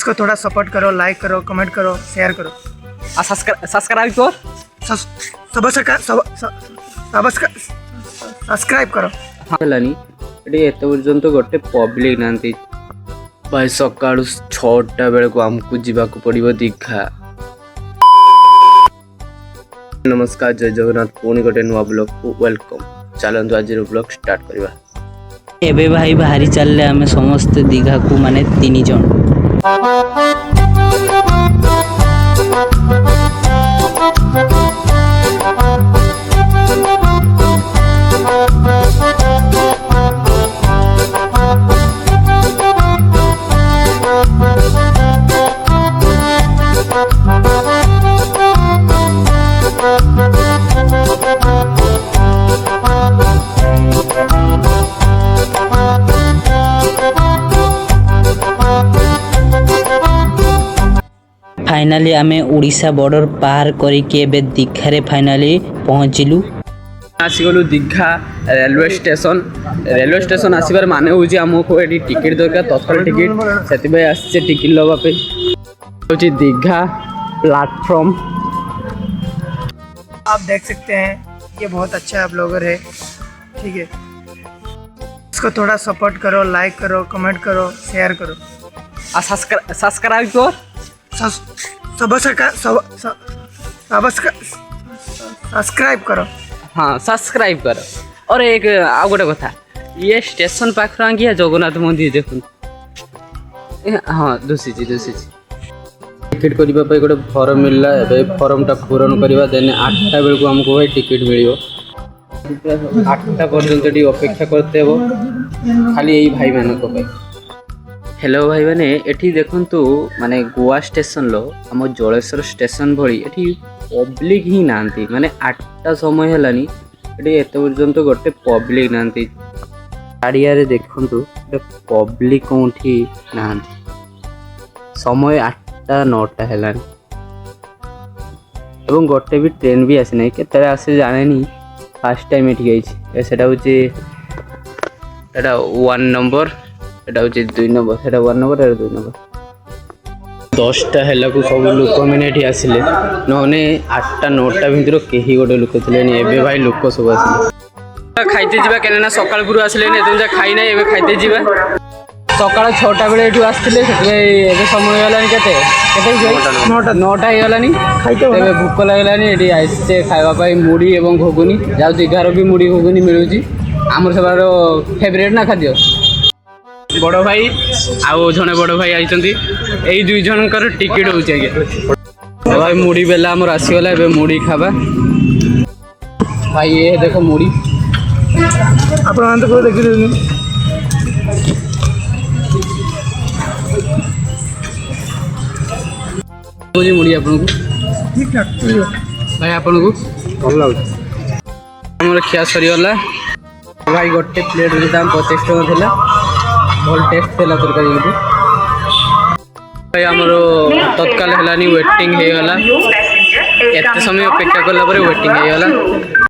इसको थोड़ा सपोर्ट करो, लाइक करो, कमेंट करो, शेयर करो और सब्सक्राइब कर सब्सक्राइब करो। हेलानी एटी एत पर्यंत गोटे पब्लिक नांती भाई सकाळु 6टा बेले को हमको जीवाकू पड़िबो दीघा। नमस्कार, जय जगन्नाथ। पुणी गोटे नुआ ब्लॉग को वेलकम। चलतु आज ब्लॉग स्टार्ट करवा। एबे भाई बाहरी चलले आमे समस्त दीघा को माने 3 जन। फाइनाली आमे उड़ीसा बॉर्डर पार करके एबे दीघा रे फाइनाली पहुँचलु। आसीगलु दीघा रेलवे स्टेशन आसबार माने होची हमको एटी टिकट दरकार, तत्काल टिकट से आसे टिकट लगा पे होची दीघा प्लेटफॉर्म। आप देख सकते हैं ये बहुत अच्छा ब्लॉगर है, ठीक है। इसको थोड़ा सपोर्ट करो, लाइक करो, कमेंट करो, शेयर करो और सब्सक्राइब कर सब्सक्राइब करो। हाँ सब्सक्राइब कर। और एक आ गोटे कथा, ये स्टेशन पाखर आगे जगन्नाथ मंदिर देखुन। हाँ दुसी टिकट करने गोटे फॉर्म मिलला। फॉर्म टा पूरण करवा देन 8टा बेल को हमको भाई टिकट मिल 8टा पर्यंत अपेक्षा करते हो खाली यही भाई मान। हेलो भाई मैंने एठी देखंतु माने गोवा स्टेशन लो आम जलेश्वर स्टेशन भली एठी पब्लिक ही नांती। माने 8टा समय हेलानी एठी एत पर्यंत गोटे पब्लिक नांती। गाड़िया रे देखंतु गोटे पब्लिक कोठी नांती। समय 8टा 9टा हेलानी एवं गोटे भी ट्रेन भी आसी नै। केतरे आसे जाने नी, फर्स्ट टाइम एठी गई। सेटा होची एटा 1 नंबर, एटा होची 2 नंबर, सेटा 1 नंबर एटा 2 नंबर। 10टा हेला को सब लोक मैंने एठी आसिले, नने 8टा 9टा भितर केही गोटे लोक थिले नि। एबे भाई लोक सब आसिले खाइते जिबा केना ना सकाळ गुरु आसिले नि तुम जा खाइ नै। एबे खाइते जिबा सकाळ 6टा बेले एठु आस्थिले सेते एबे समय होलानि केते 9टा हे होलानि। खाइते एबे भूख लागलानि एठी आइसे खाइबा पई मुड़ी एवं घोगुनी। जाउ दिघारो भी मुड़ी घोगुनी मिलुची। हमर सबारो फेवरेट ना खाद्य। बड़ भाई आउ जने बड़ भाई आई यही 2 जनकर टिकेट हो भाई। मुड़ी बेला आमर आसीगला। एबे मुड़ी खाबा भाई। ये देखो मुड़ी आपण को देखि मुझे मुड़ी आपन को ठीक लागतो भाई। आपन को भल लागो हमर खिया सरीगला भाई। गोटे प्लेट रे दाम 25 टका थिला। भल टेस्ट थेला तरकारी भाई। आमर तत्काल हेलानी वेटिंग हे गला। एते समय अपेक्षा करला परे वेटिंग हे गला।